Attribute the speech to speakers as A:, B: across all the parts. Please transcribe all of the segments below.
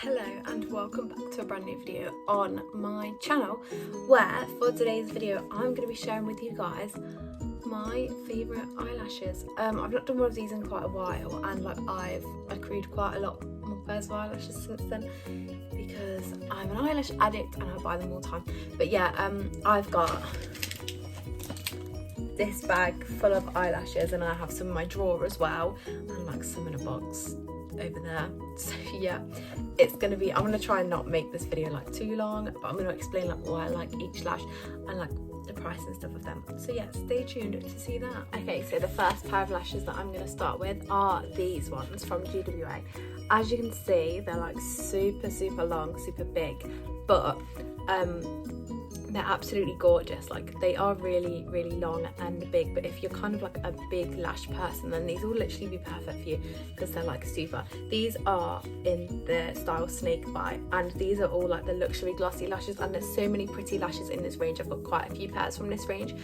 A: Hello and welcome back to a brand new video on my channel, where for today's video I'm going to be sharing with you guys my favourite eyelashes. I've not done one of these in quite a while, and I've accrued quite a lot more pairs of eyelashes since then because I'm an eyelash addict and I buy them all the time. But yeah, I've got this bag full of eyelashes, and I have some in my drawer as well, and some in a box over there. So yeah, it's gonna be, I'm gonna try and not make this video too long, but I'm gonna explain why I like each lash and the price and stuff of them. So yeah, stay tuned to see that. Okay, so the first pair of lashes that I'm gonna start with are these ones from GWA. As you can see, they're super long, super big, but they're absolutely gorgeous. They are really long and big, but if you're kind of a big lash person, then these will literally be perfect for you because they're super. These are in the style Snake Bite, and these are all the luxury glossy lashes, and there's so many pretty lashes in this range. I've got quite a few pairs from this range.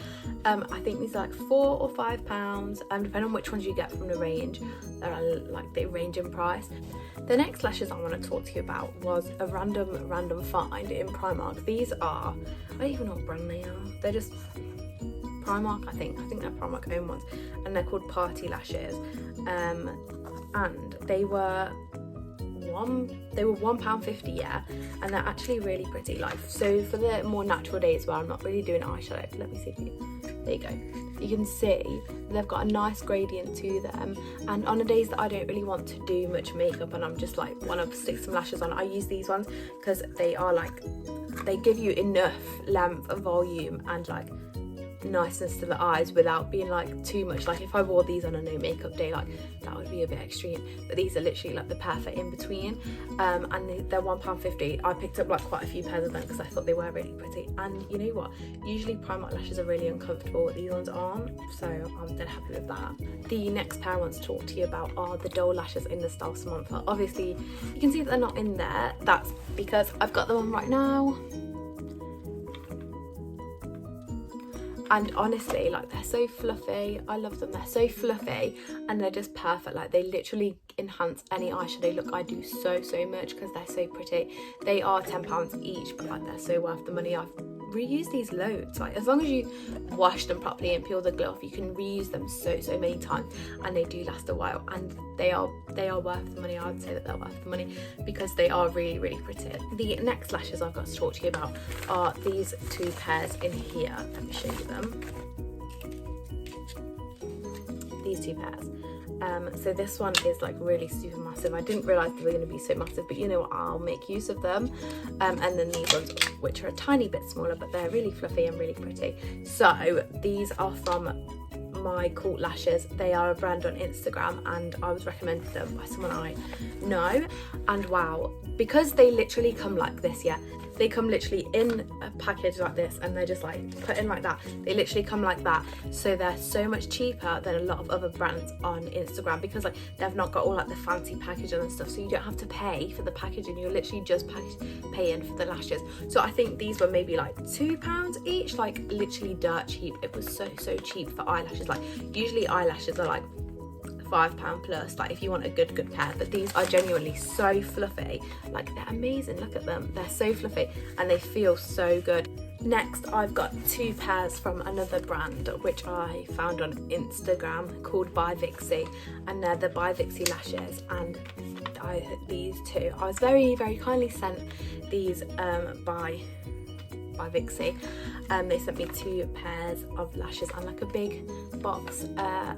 A: I think these are £4 or £5, depending on which ones you get from the range. They range in price. The next lashes I want to talk to you about was a random find in Primark. These are, I don't even know what brand they are. They're just Primark, I think they're Primark own ones, and they're called Party Lashes. And they were £1.50, yeah, and they're actually really pretty. So for the more natural days where I'm not really doing eyeshadow, let me see for you. There you go. You can see they've got a nice gradient to them, and on the days that I don't really want to do much makeup and I'm just want to stick some lashes on, I use these ones because they are they give you enough length and volume and niceness to the eyes without being too much. If I wore these on a no makeup day, that would be a bit extreme, but these are literally the perfect in between. And they're £1.50. I picked up quite a few pairs of them because I thought they were really pretty, and you know what, usually Primark lashes are really uncomfortable, but these ones aren't, so I'm dead happy with that. The next pair I want to talk to you about are the Doll lashes in the style Samantha. Obviously you can see that they're not in there, that's because I've got them on right now. And honestly, they're so fluffy. I love them. They're so fluffy and they're just perfect. They literally enhance any eyeshadow look I do so much because they're so pretty. They are £10 each, but they're so worth the money. I've reused these loads. As long as you wash them properly and peel the glue off, you can reuse them so many times, and they do last a while, and they are worth the money. I would say that they're worth the money because they are really pretty. The next lashes I've got to talk to you about are these two pairs in here. Let me show you them. These two pairs. So this one is really super massive. I didn't realise they were going to be so massive, but you know what, I'll make use of them. And then these ones, which are a tiny bit smaller, but they're really fluffy and really pretty. So these are from My Cult Lashes. They are a brand on Instagram, and I was recommended them by someone I know. And wow, because they literally come like this, yeah, they come literally in a package like this, and they're just put in like that. They literally come like that, so they're so much cheaper than a lot of other brands on Instagram because they've not got all the fancy packaging and stuff, so you don't have to pay for the packaging. You're literally just paying for the lashes. So I think these were maybe £2 each, literally dirt cheap. It was so cheap for eyelashes. Usually eyelashes are £5 plus, if you want a good pair, but these are genuinely so fluffy. They're amazing. Look at them, they're so fluffy and they feel so good. Next, I've got two pairs from another brand which I found on Instagram called By Vixie, and they're the By Vixie lashes, and these two I was very kindly sent these by Vixie. They sent me two pairs of lashes and a big box, a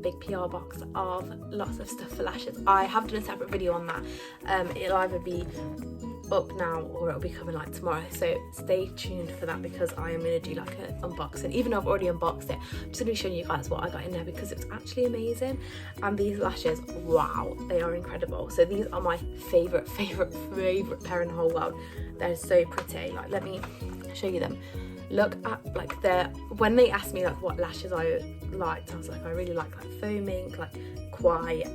A: big PR box of lots of stuff for lashes. I have done a separate video on that. It'll either be up now or it'll be coming tomorrow, so stay tuned for that because I am going to do an unboxing. Even though I've already unboxed it, I'm just going to be showing you guys what I got in there because it's actually amazing. And these lashes, wow, they are incredible. So these are my favorite pair in the whole world. They're so pretty. Let me show you them. Look at they're, when they asked me what lashes I liked, I was I really like foaming, quite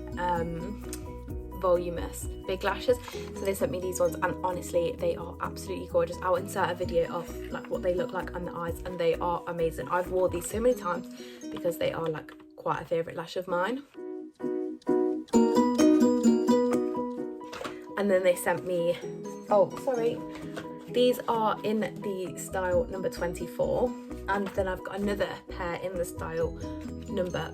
A: voluminous big lashes. So they sent me these ones, and honestly they are absolutely gorgeous. I'll insert a video of what they look like on the eyes, and they are amazing. I've worn these so many times because they are quite a favourite lash of mine. And then they sent me, oh sorry, these are in the style number 24, and then I've got another pair in the style number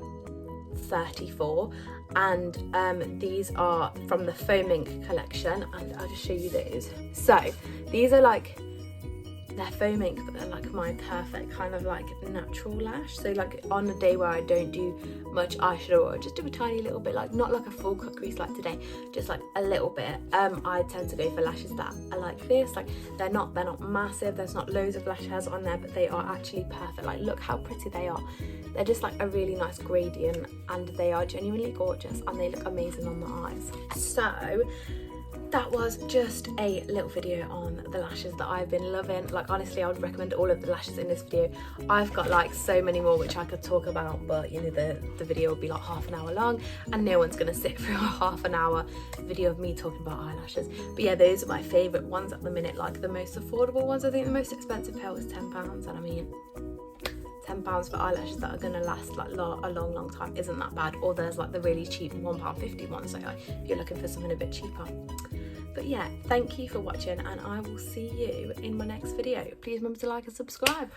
A: 34, and these are from the Foam Ink collection, and I'll just show you those. So these are like, they're foam ink, but they're like my perfect kind of like natural lash. So like on a day where I don't do much eyeshadow, or just do a tiny little bit, like not like a full cut crease like today, just like a little bit, I tend to go for lashes that are like this. Like they're not massive, there's not loads of lash hairs on there, but they are actually perfect. Like look how pretty they are. They're just like a really nice gradient, and they are genuinely gorgeous, and they look amazing on the eyes. So that was just a little video on the lashes that I've been loving. Like honestly, I would recommend all of the lashes in this video. I've got like so many more which I could talk about, but you know, the video will be like half an hour long, and no one's gonna sit through a half an hour video of me talking about eyelashes. But yeah, those are my favourite ones at the minute, like the most affordable ones. I think the most expensive pair was £10, and I mean, £10 for eyelashes that are going to last like a long time isn't that bad. Or there's like the really cheap £1.50 ones, so like if you're looking for something a bit cheaper. But yeah, thank you for watching, and I will see you in my next video. Please remember to like and subscribe.